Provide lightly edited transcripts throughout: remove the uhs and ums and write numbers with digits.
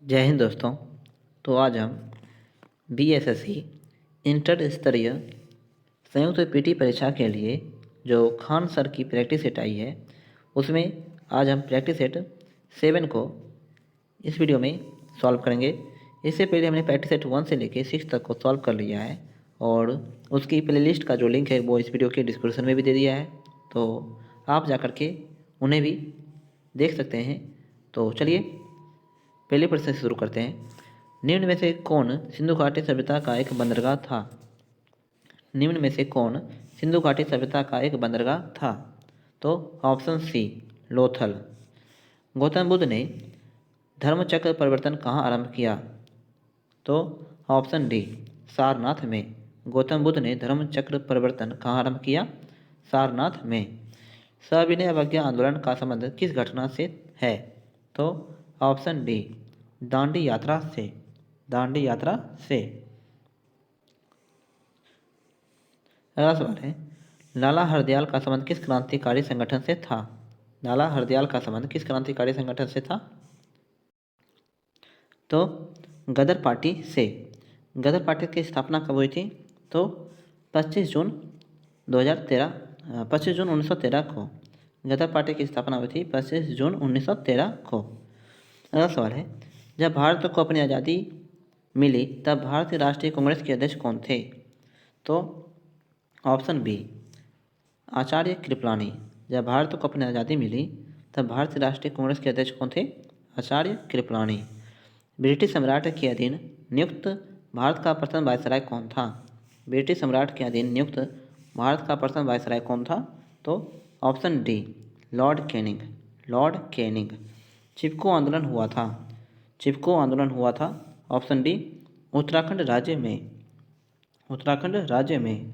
जय हिंद दोस्तों। तो आज हम बीएसएससी इंटर स्तरीय संयुक्त पीटी परीक्षा के लिए जो खान सर की प्रैक्टिस सेट आई है उसमें आज हम प्रैक्टिस सेट 7 को इस वीडियो में सॉल्व करेंगे। इससे पहले हमने प्रैक्टिस सेट 1 से लेकर 6 तक को सॉल्व कर लिया है और उसकी प्लेलिस्ट का जो लिंक है वो इस वीडियो के डिस्क्रिप्शन में भी दे दिया है, तो आप जा कर के उन्हें भी देख सकते हैं। तो चलिए पहले प्रश्न से शुरू करते हैं। निम्न में से कौन सिंधु घाटी सभ्यता का एक बंदरगाह था? निम्न में से कौन सिंधु घाटी सभ्यता का एक बंदरगाह था? तो ऑप्शन सी लोथल। गौतम बुद्ध ने धर्मचक्र परिवर्तन कहाँ आरंभ किया? तो ऑप्शन डी सारनाथ में। गौतम बुद्ध ने धर्मचक्र परिवर्तन कहाँ आरंभ किया? सारनाथ में। सविनय अवज्ञा आंदोलन का संबंध किस घटना से है? तो ऑप्शन डी दांडी यात्रा से। दांडी यात्रा से। अगला सवाल है, लाला हरदयाल का संबंध किस क्रांतिकारी संगठन से था? लाला हरदयाल का संबंध किस क्रांतिकारी संगठन से था? तो गदर पार्टी से। गदर पार्टी की स्थापना कब हुई थी? तो 25 जून 1913 को गदर पार्टी की स्थापना हुई थी 25 जून 1913 को। अगला सवाल है, जब भारत को अपनी आज़ादी मिली तब भारतीय राष्ट्रीय कांग्रेस के अध्यक्ष कौन थे? तो ऑप्शन बी आचार्य कृपलानी। जब भारत को अपनी आज़ादी मिली तब भारतीय राष्ट्रीय कांग्रेस के अध्यक्ष कौन थे? आचार्य कृपलानी। ब्रिटिश सम्राट के अधीन नियुक्त भारत का प्रथम वायसराय कौन था? ब्रिटिश सम्राट के अधीन नियुक्त भारत का प्रथम वायसराय कौन था? तो option D Lord Canning. Lord Canning. Chipko आंदोलन हुआ था। चिपको आंदोलन हुआ था ऑप्शन डी उत्तराखंड राज्य में। उत्तराखंड राज्य में।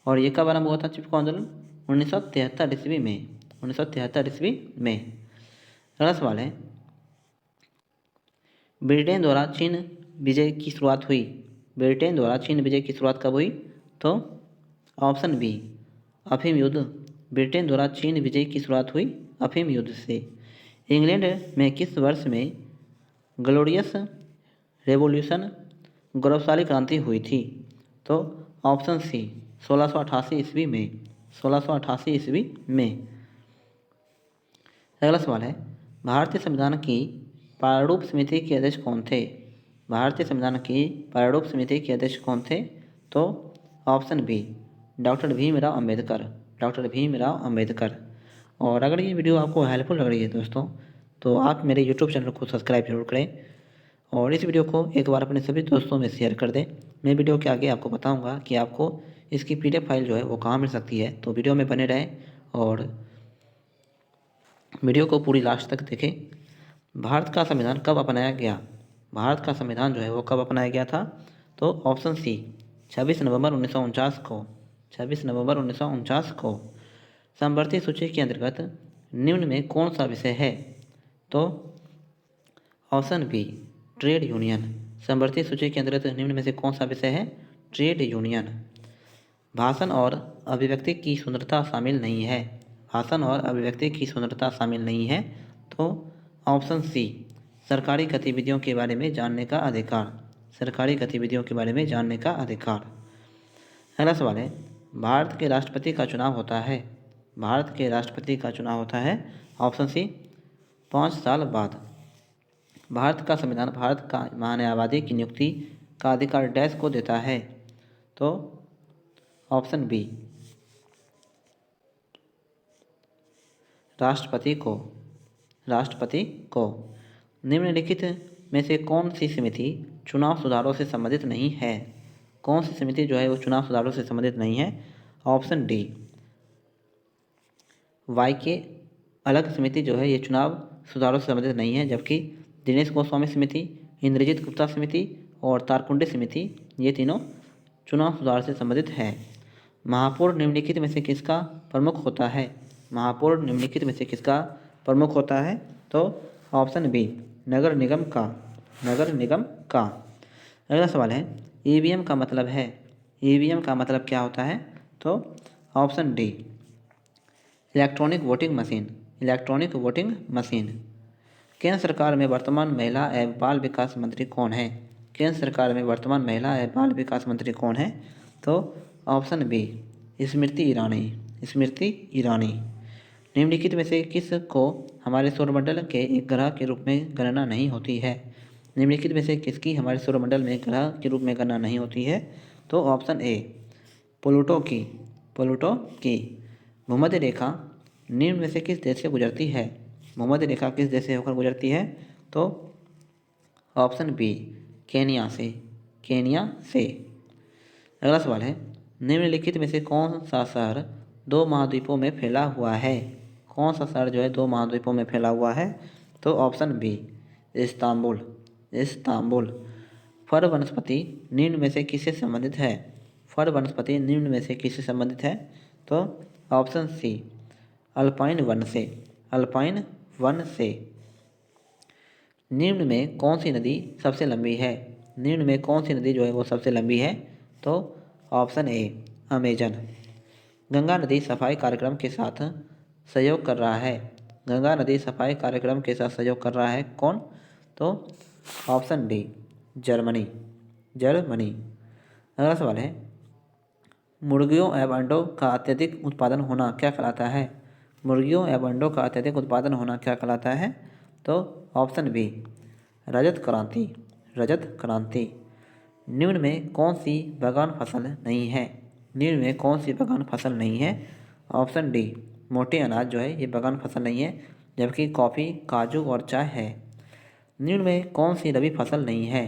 और ये कब आरंभ हुआ था चिपको आंदोलन? 1973 ईस्वी में। 1973 ईस्वी में। अगला सवाल है, ब्रिटेन द्वारा चीन विजय की शुरुआत हुई। ब्रिटेन द्वारा चीन विजय की शुरुआत कब हुई? तो ऑप्शन बी अफीम युद्ध। ब्रिटेन द्वारा चीन विजय की शुरुआत हुई अफीम युद्ध से। इंग्लैंड में किस वर्ष में ग्लोरियस रेवोल्यूशन गौरवशाली क्रांति हुई थी? तो ऑप्शन सी 1688 ईस्वी में। 1688 ईस्वी में। अगला सवाल है, भारतीय संविधान की प्रारूप समिति के अध्यक्ष कौन थे? भारतीय संविधान की प्रारूप समिति के अध्यक्ष कौन थे? तो option B doctor Bhimrao Ambedkar. Doctor Bhimrao Ambedkar. और अगर ये वीडियो आपको हेल्पफुल लग रही है दोस्तों, तो आप मेरे यूट्यूब चैनल को सब्सक्राइब जरूर करें और इस वीडियो को एक बार अपने सभी दोस्तों में शेयर कर दें। मैं वीडियो के आगे आपको बताऊंगा कि आपको इसकी PDF फाइल जो है वो कहाँ मिल सकती है, तो वीडियो में बने रहें और वीडियो को पूरी लास्ट तक देखें। भारत का संविधान कब अपनाया गया? भारत का संविधान जो है वो कब अपनाया गया था? तो ऑप्शन सी 26 नवंबर 1949 को। 26 नवंबर 1949 को। समवर्ती सूची के अंतर्गत निम्न में कौन सा विषय है? तो ऑप्शन बी ट्रेड यूनियन। समवर्ती सूची के अंतर्गत निम्न में से कौन सा विषय है? Trade union. भाषण और अभिव्यक्ति की स्वतंत्रता शामिल नहीं है। भाषण और अभिव्यक्ति की स्वतंत्रता शामिल नहीं है। तो ऑप्शन सी सरकारी गतिविधियों के बारे में जानने का अधिकार। सरकारी गतिविधियों के बारे में जानने का अधिकार। अगला सवाल है, भारत के राष्ट्रपति का चुनाव होता है। भारत के राष्ट्रपति का चुनाव होता है ऑप्शन सी 5 साल बाद। भारत का संविधान भारत का महान्यायवादी की नियुक्ति का अधिकार डैश को देता है? तो ऑप्शन बी राष्ट्रपति को। राष्ट्रपति को। निम्नलिखित में से कौन सी समिति चुनाव सुधारों से संबंधित नहीं है? कौन सी समिति जो है वो चुनाव सुधारों से संबंधित नहीं है? ऑप्शन डी वाई के अलग समिति जो है ये चुनाव सुधारों से संबंधित नहीं है, जबकि दिनेश गोस्वामी समिति, इंद्रजीत गुप्ता समिति और तारकुंडे समिति ये तीनों चुनाव सुधार से संबंधित है। महापौर निम्नलिखित में से किसका प्रमुख होता है? महापौर निम्नलिखित में से किसका प्रमुख होता है? तो ऑप्शन बी नगर निगम का। नगर निगम का। अगला सवाल है, ईवीएम का मतलब है। ईवीएम का मतलब क्या होता है? तो option D electronic voting machine. Electronic voting machine. केंद्र सरकार में वर्तमान महिला एवं बाल विकास मंत्री कौन है? केंद्र सरकार में वर्तमान महिला एवं बाल विकास मंत्री कौन है? तो ऑप्शन बी स्मृति ईरानी। स्मृति ईरानी। निम्नलिखित में से किस को हमारे सौरमंडल के एक ग्रह के रूप में गणना नहीं होती है? निम्नलिखित में से किसकी हमारे सौरमंडल में ग्रह के रूप में गणना नहीं होती है? तो ऑप्शन ए प्लूटो की। प्लूटो की। भूमध्य रेखा निम्न में से किस देश से गुजरती है? भूमध्य रेखा किस देश से होकर गुजरती है? तो ऑप्शन बी केनिया से। केनिया से। अगला सवाल है, निम्नलिखित में से कौन सा शहर दो महाद्वीपों में फैला हुआ है? कौन सा शहर जो है दो महाद्वीपों में फैला हुआ है? तो ऑप्शन बी इस्तांबुल। इस्तांबुल। फर वनस्पति निम्न में से किससे संबंधित है? फर वनस्पति निम्न में से किससे संबंधित है? तो ऑप्शन सी अल्पाइन वन से। अल्पाइन वन से। निम्न में कौन सी नदी सबसे लंबी है? निम्न में कौन सी नदी जो है वो सबसे लंबी है? तो ऑप्शन ए अमेजन। गंगा नदी सफाई कार्यक्रम के साथ सहयोग कर रहा है। गंगा नदी सफाई कार्यक्रम के साथ सहयोग कर रहा है कौन? तो ऑप्शन डी जर्मनी। जर्मनी। अगला सवाल है, मुर्गियों एवं अंडों का अत्यधिक उत्पादन होना क्या कहलाता है? मुर्गियों एवं अंडों का अत्यधिक उत्पादन होना क्या कहलाता है? तो ऑप्शन बी रजत क्रांति। रजत क्रांति। निम्न में कौन सी बागान फसल नहीं है? निम्न में कौन सी बागान फसल नहीं है? ऑप्शन डी मोटे अनाज जो है ये बागान फसल नहीं है, जबकि कॉफ़ी, काजू और चाय है। निम्न में कौन सी रबी फसल नहीं है?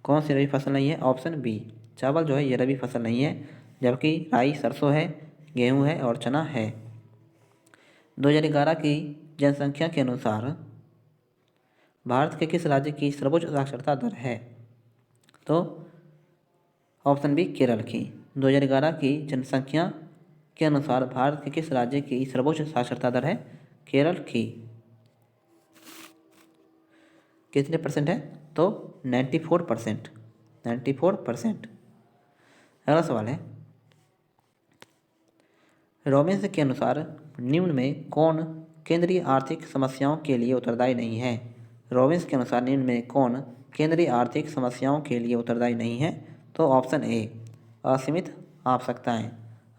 कौन सी रबी फसल नहीं है? ऑप्शन बी चावल जो है ये रबी फसल नहीं है, जबकि राई, सरसों है, गेहूँ है और चना है। 2011 की जनसंख्या के अनुसार भारत के किस राज्य की सर्वोच्च साक्षरता दर है? तो ऑप्शन बी केरल की। 2011 की जनसंख्या के अनुसार भारत के किस राज्य की सर्वोच्च साक्षरता दर है? केरल की। कितने परसेंट है? तो 94%। 94%। अगला सवाल है, रॉबिन्स के अनुसार निम्न में कौन केंद्रीय आर्थिक समस्याओं के लिए उत्तरदायी नहीं है? रॉबिन्स के अनुसार निम्न में कौन केंद्रीय आर्थिक समस्याओं के लिए उत्तरदायी नहीं है? तो ऑप्शन ए असीमित आवश्यकताएं।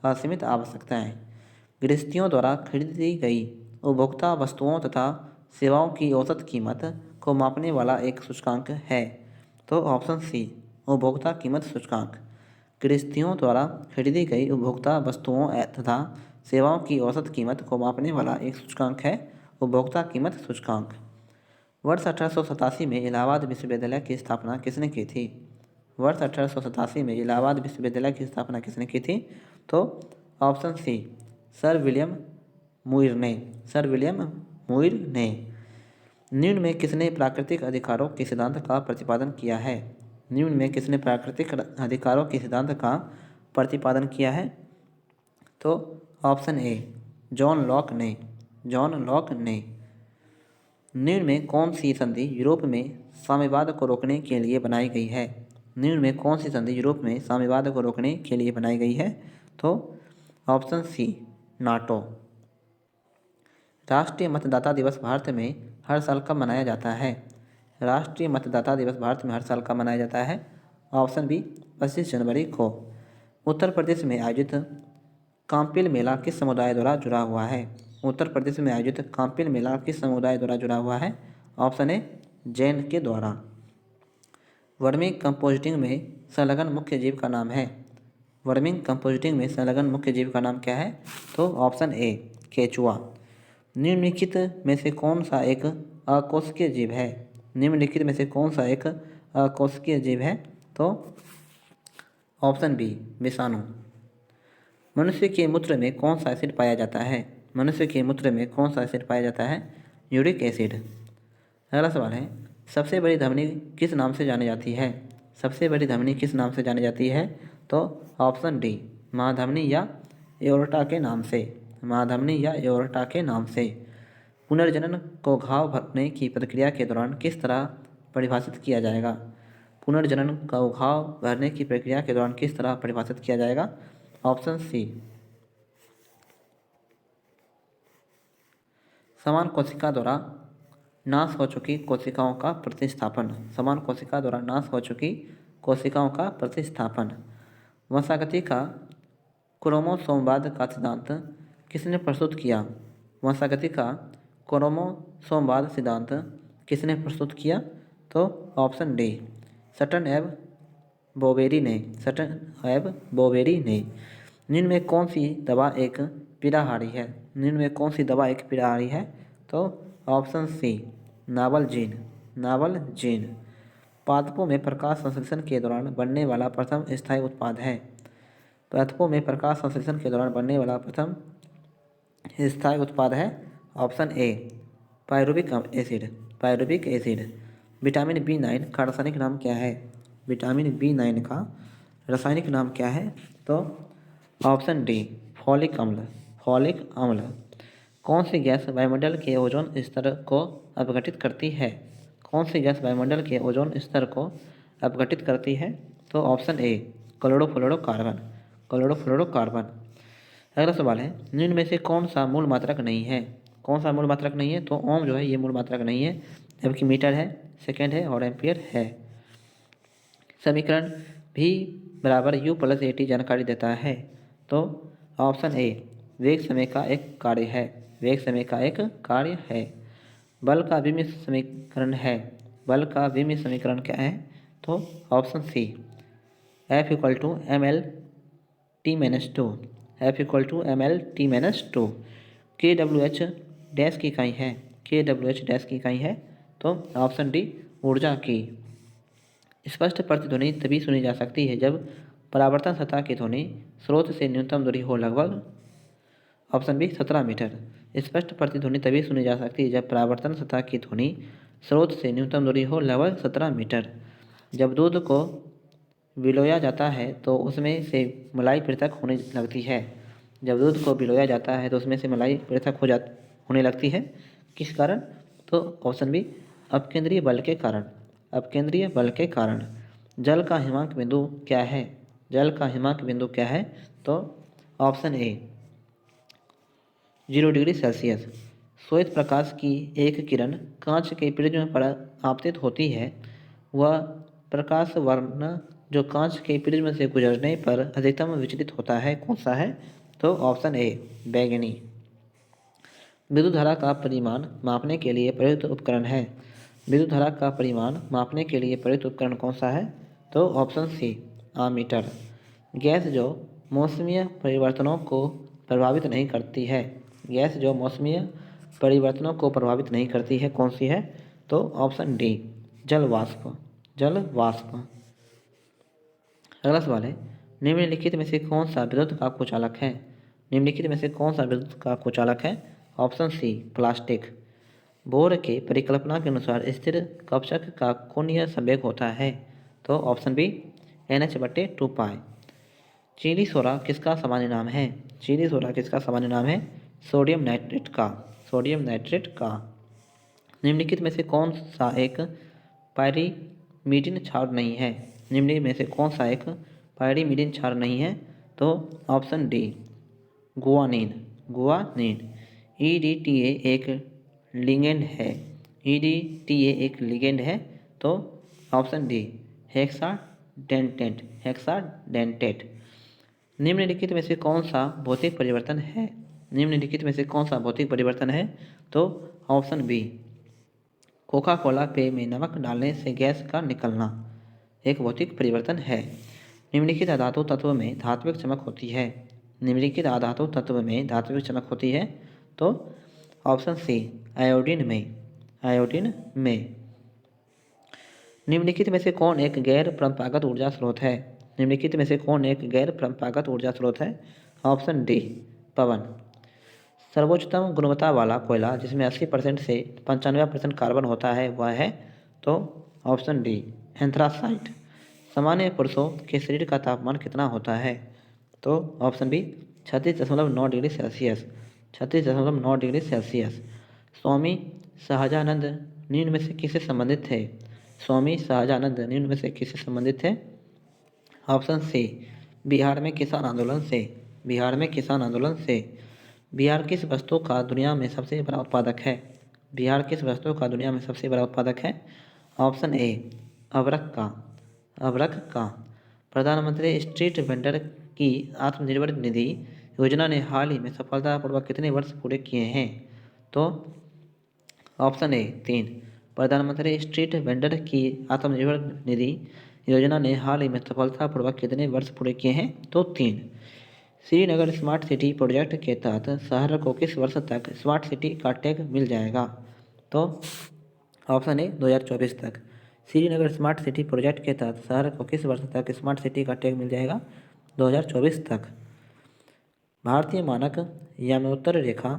असीमित आवश्यकताएं। गृहस्थियों द्वारा खरीदी गई उपभोक्ता वस्तुओं तथा सेवाओं की औसत कीमत को मापने वाला एक सूचकांक है। तो ऑप्शन सी उपभोक्ता कीमत सूचकांक। गृहस्थियों द्वारा खरीदी गई उपभोक्ता वस्तुओं तथा सेवाओं की औसत कीमत को मापने वाला एक सूचकांक है उपभोक्ता कीमत सूचकांक। वर्ष 1887 में इलाहाबाद विश्वविद्यालय की स्थापना किसने की थी? वर्ष 1887 में इलाहाबाद विश्वविद्यालय की स्थापना किसने की थी? तो option C sir William Muir ने। सर विलियम मुइर ने। निम्न में किसने प्राकृतिक अधिकारों के सिद्धांत का प्रतिपादन किया है? निम्न में किसने प्राकृतिक अधिकारों के सिद्धांत का प्रतिपादन किया है? तो ऑप्शन ए जॉन लॉक ने। जॉन लॉक ने। निम्न में कौन सी संधि यूरोप में साम्यवाद को रोकने के लिए बनाई गई है? निम्न में कौन सी संधि यूरोप में साम्यवाद को रोकने के लिए बनाई गई है? तो ऑप्शन सी नाटो। राष्ट्रीय मतदाता दिवस भारत में हर साल कब मनाया जाता है? राष्ट्रीय मतदाता दिवस भारत में हर साल कब मनाया जाता है? ऑप्शन बी 25 जनवरी को। उत्तर प्रदेश में आयोजित कांपिल मेला किस समुदाय द्वारा जुड़ा हुआ है? उत्तर प्रदेश में आयोजित कांपिल मेला किस समुदाय द्वारा जुड़ा हुआ है? ऑप्शन ए जैन के द्वारा। वर्मिंग कंपोस्टिंग में संलग्न मुख्य जीव का नाम है। वर्मिंग कंपोस्टिंग में संलग्न मुख्य जीव का नाम क्या है? तो ऑप्शन ए केचुआ। निम्नलिखित में से कौन सा एक अकोशिकीय जीव है? निम्नलिखित में से कौन सा एक अकोशिकीय जीव है? तो ऑप्शन बी विषाणु। मनुष्य के मूत्र में कौन सा एसिड पाया जाता है? मनुष्य के मूत्र में कौन सा एसिड पाया जाता है? Uric acid. अगला सवाल है, सबसे बड़ी धमनी किस नाम से जानी जाती है? सबसे बड़ी धमनी किस नाम से जानी जाती है? तो ऑप्शन डी महाधमनी या एओर्टा के नाम से। महाधमनी या एओर्टा के नाम से। पुनर्जनन को घाव भरने की प्रक्रिया के दौरान किस तरह परिभाषित किया जाएगा? पुनर्जनन का घाव भरने की प्रक्रिया के दौरान किस तरह परिभाषित किया जाएगा? ऑप्शन सी समान कोशिका द्वारा नाश हो चुकी कोशिकाओं का प्रतिस्थापन। समान कोशिका द्वारा नाश हो चुकी कोशिकाओं का प्रतिस्थापन। वंशागति का क्रोमोसोमवाद का सिद्धांत किसने प्रस्तुत किया? वंशागति का क्रोमोसोमवाद सिद्धांत किसने प्रस्तुत किया? तो ऑप्शन डी, सटन एव बोवेरी ने। सटन एव बोवेरी ने। निम्न में कौन सी दवा एक पीड़ाहारी है? निम्न में कौन सी दवा एक पीड़ाहारी है? तो ऑप्शन सी, नावलजीन। नावलजीन पादपों में प्रकाश संश्लेषण के दौरान बनने वाला प्रथम स्थायी उत्पाद है। पादपों में प्रकाश संश्लेषण के दौरान बनने वाला प्रथम स्थायी उत्पाद है option A, pyruvic acid. Pyruvic acid. Vitamin B9 का रासायनिक नाम क्या है? विटामिन B9 का रासायनिक नाम क्या है? तो ऑप्शन डी, फॉलिक अम्ल। फॉलिक अम्ल। कौन सी गैस वायुमंडल के ओजोन स्तर को अपघटित करती है? कौन सी गैस वायुमंडल के ओजोन स्तर को अपघटित करती है? तो ऑप्शन ए, क्लोरोफ्लोरोकार्बन। क्लोरोफ्लोरोकार्बन। अगला सवाल है, निम्न में से कौन सा मूल मात्रक नहीं है? कौन सा मूल मात्रक नहीं है? तो ओम जो है ये मूल मात्रक नहीं है, जबकि मीटर है, सेकेंड है और एम्पियर है। समीकरण V बराबर U प्लस AT जानकारी देता है। तो ऑप्शन ए, वेग समय का एक कार्य है। वेग समय का एक कार्य है। बल का विमीय समीकरण है। बल का विमीय समीकरण क्या है? तो option C, F equal to mL/t-2। F equal to mL/t-2। kWh dash की इकाई है। kWh डैश की इकाई है। तो ऑप्शन डी, ऊर्जा की। स्पष्ट प्रतिध्वनि तभी सुनी जा सकती है जब परावर्तन सतह की ध्वनि स्रोत से न्यूनतम दूरी हो, लगभग ऑप्शन बी, 17 मीटर। स्पष्ट प्रतिध्वनि तभी सुनी जा सकती है जब परावर्तन सतह की ध्वनि स्रोत से न्यूनतम दूरी हो, लगभग 17 मीटर। जब दूध को विलोया जाता है तो उसमें से मलाई पृथक होने लगती है। जब दूध को विलोया जाता है तो उसमें से मलाई पृथक होने लगती है। किस कारण? तो ऑप्शन बी, अपकेंद्रीय बल के कारण। अपकेंद्रीय बल के कारण। जल का हिमांक बिंदु क्या है? जल का हिमांक बिंदु क्या है? तो ऑप्शन ए, 0 डिग्री सेल्सियस। श्वेत प्रकाश की एक किरण कांच के प्रिज्म पर आपतित होती है। वह प्रकाश वर्ण जो कांच के प्रिज्म से गुजरने पर अधिकतम विचलित होता है, कौन सा है? तो ऑप्शन ए, बैंगनी। विद्युत धारा का परिमाण मापने के लिए प्रयुक्त उपकरण है। विद्युत धारा का परिमाण मापने के लिए प्रयुक्त उपकरण कौन सा है? तो ऑप्शन सी, आमीटर। गैस जो मौसमीय परिवर्तनों को प्रभावित नहीं करती है। गैस जो मौसमीय परिवर्तनों को प्रभावित नहीं करती है, कौन सी है? तो ऑप्शन डी, जल वाष्प। जल वाष्प। अगला सवाल है, निम्नलिखित में से कौन सा विद्युत का कुचालक है? निम्नलिखित में से कौन सा विद्युत का कुचालक है? Option C, plastic. बोर के परिकल्पना के अनुसार स्थिर कक्षक का कोणीय संवेग होता है। तो ऑप्शन बी, NH/2π। चीनी सोडा किसका सामान्य नाम है? चीनी सोडा किसका सामान्य नाम है? सोडियम नाइट्रेट का। सोडियम नाइट्रेट का। निम्नलिखित में से कौन सा एक पायरीमिडीन क्षार नहीं है? निम्नलिखित में से कौन सा एक पायरीमिडीन क्षार नहीं है? तो option D, guanine. Guanine. EDTA एक लिगेंड है। EDTA एक लिगेंड है। तो ऑप्शन डी, हेक्साडेंटेट। हेक्साडेंटेट। निम्नलिखित में से कौन सा भौतिक परिवर्तन है? निम्नलिखित में से कौन सा भौतिक परिवर्तन है? तो ऑप्शन बी, कोका कोला पेय में नमक डालने से गैस का निकलना एक भौतिक परिवर्तन है। निम्नलिखित अधातु तत्व में धात्विक चमक होती है। निम्नलिखित अधातु तत्व में धात्विक चमक होती है। तो ऑप्शन सी, आयोडीन में। आयोडीन में। निम्नलिखित में से कौन एक गैर परंपरागत ऊर्जा स्रोत है? निम्नलिखित में से कौन एक गैर परंपरागत ऊर्जा स्रोत है? ऑप्शन डी, पवन। सर्वोच्चतम गुणवत्ता वाला कोयला जिसमें 80% से 95% कार्बन होता है, वह है? तो ऑप्शन डी, एंथ्रासाइट। सामान्य पुरुषों के शरीर का तापमान कितना होता है? तो option B, 36.9 degree Celsius. 36.9 degree Celsius. Swami Sahajanand निम्न में से किससे संबंधित थे? स्वामी सहजानंद निम्न में से किससे संबंधित थे? ऑप्शन सी, बिहार में किसान आंदोलन से। बिहार में किसान आंदोलन से। बिहार किस वस्तु का दुनिया में सबसे बड़ा उत्पादक है? बिहार किस वस्तु का दुनिया में सबसे बड़ा उत्पादक है? ऑप्शन ए अबरख का। प्रधानमंत्री स्ट्रीट वेंडर की आत्मनिर्भर निधि योजना ने हाल ही में सफलतापूर्वक कितने वर्ष पूरे किए हैं? तो ऑप्शन ए 3। प्रधानमंत्री स्ट्रीट वेंडर की आत्मनिर्भर निधि योजना ने हाल ही में सफलतापूर्वक कितने वर्ष पूरे किए हैं? तो 3। श्रीनगर स्मार्ट सिटी प्रोजेक्ट के तहत शहर को किस वर्ष तक स्मार्ट सिटी का टैग मिल जाएगा? तो ऑप्शन ए 2024 तक। श्रीनगर स्मार्ट सिटी प्रोजेक्ट के तहत शहर को किस वर्ष तक स्मार्ट सिटी का टैग मिल जाएगा? 2024 तक। भारतीय मानक यमुनोत्तर रेखा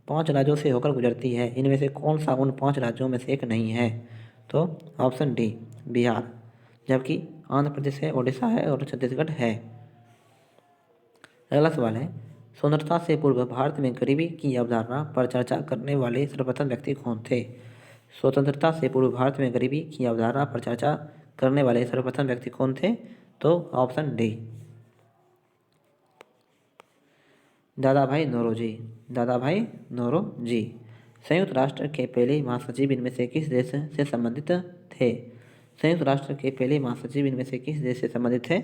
5 राज्यों से होकर गुजरती है, इनमें से कौन सा उन 5 राज्यों में से एक नहीं है? तो ऑप्शन डी बिहार, जबकि आंध्र प्रदेश है, ओडिशा है और छत्तीसगढ़ है। अगला सवाल है, स्वतंत्रता से पूर्व भारत में गरीबी की अवधारणा पर चर्चा करने वाले सर्वप्रथम व्यक्ति कौन थे? स्वतंत्रता से पूर्व भारत में गरीबी की अवधारणा पर चर्चा करने वाले सर्वप्रथम व्यक्ति कौन थे? तो ऑप्शन डी दादा भाई नौरोजी। संयुक्त राष्ट्र के पहले महासचिव इनमें से किस देश से संबंधित थे? संयुक्त राष्ट्र के पहले महासचिव इनमें से किस देश से संबंधित थे?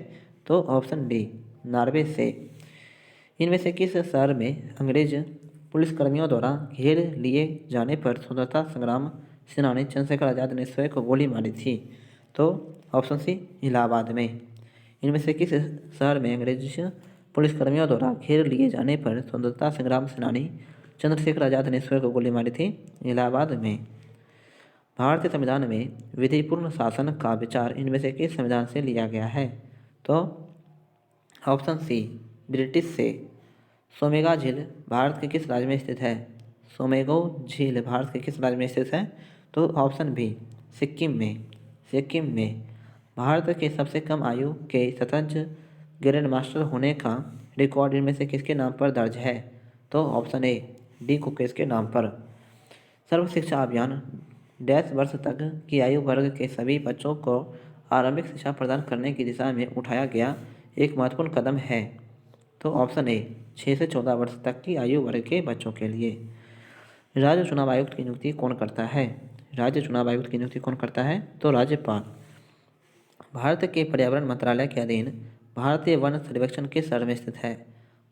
तो ऑप्शन डी नॉर्वे से। इनमें से किस शहर में अंग्रेज पुलिसकर्मियों द्वारा घेर लिए जाने पर स्वतंत्रता संग्राम सेनानी चंद्रशेखर आज़ाद ने स्वयं को गोली मारी थी? तो ऑप्शन सी इलाहाबाद में। इनमें से किस शहर में अंग्रेज पुलिसकर्मियों द्वारा घेर लिए जाने पर स्वतंत्रता संग्राम सेनानी चंद्रशेखर आज़ाद ने स्वयं को गोली मारी थी? इलाहाबाद में। भारतीय संविधान में विधिपूर्ण शासन का विचार इनमें से किस संविधान से लिया गया है? तो ऑप्शन सी ब्रिटिश से। सोमेगा झील भारत के किस राज्य में स्थित है? सोमेगो झील भारत के किस राज्य में स्थित है? तो ऑप्शन बी सिक्किम में। भारत के सबसे कम आयु के शतरंज ग्रैंड मास्टर होने का रिकॉर्ड इनमें से किसके नाम पर दर्ज है? तो ऑप्शन ए डी कुकेश के नाम पर। सर्व शिक्षा अभियान डैश वर्ष तक की आयु वर्ग के सभी बच्चों को आरंभिक शिक्षा प्रदान करने की दिशा में उठाया गया एक महत्वपूर्ण कदम है। तो ऑप्शन ए 6 से 14 वर्ष तक की आयु वर्ग के बच्चों के लिए। राज्य चुनाव आयुक्त की नियुक्ति कौन करता है? राज्य चुनाव आयुक्त की नियुक्ति कौन करता है? तो राज्यपाल। भारत के पर्यावरण मंत्रालय के अधीन भारतीय वन सर्वेक्षण किस शहर में स्थित है?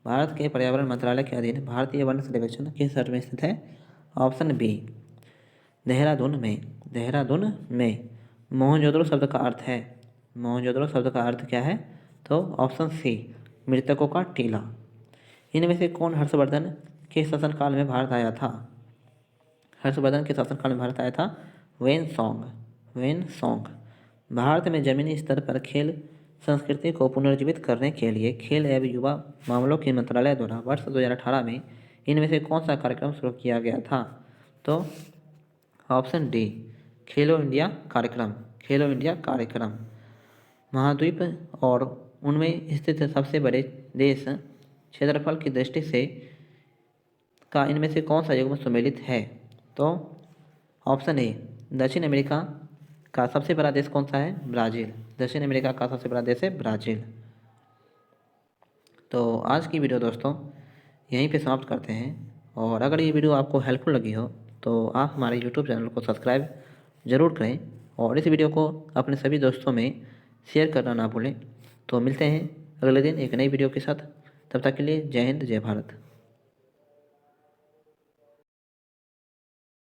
भारत के पर्यावरण मंत्रालय के अधीन भारतीय वन सर्वेक्षण किस शहर में स्थित है? ऑप्शन बी देहरादून में। मोहनजोदड़ो शब्द का अर्थ है? मोहनजोदड़ो शब्द का अर्थ क्या है? तो ऑप्शन सी मृतकों का टीला। इनमें से कौन हर्षवर्धन के शासनकाल में भारत आया था? हर्षवर्धन के शासनकाल में भारत आया था वेन सॉन्ग। भारत में जमीनी स्तर पर खेल संस्कृति को पुनर्जीवित करने के लिए खेल एवं युवा मामलों के मंत्रालय द्वारा वर्ष 2018 में इनमें से कौन सा कार्यक्रम शुरू किया गया था? तो ऑप्शन डी खेलो इंडिया कार्यक्रम। महाद्वीप और उनमें स्थित सबसे बड़े देश क्षेत्रफल की दृष्टि से का इनमें से कौन सा युग्म सम्मिलित है? तो ऑप्शन ए दक्षिण अमेरिका का सबसे बड़ा देश कौन सा है? ब्राज़ील। दक्षिण अमेरिका का सबसे बड़ा देश है ब्राज़ील। तो आज की वीडियो दोस्तों यहीं पे समाप्त करते हैं, और अगर ये वीडियो आपको हेल्पफुल लगी हो तो आप हमारे यूट्यूब चैनल को सब्सक्राइब ज़रूर करें और इस वीडियो को अपने सभी दोस्तों में शेयर करना ना भूलें। तो मिलते हैं अगले दिन एक नई वीडियो के साथ। तब तक के लिए जय हिंद जय भारत।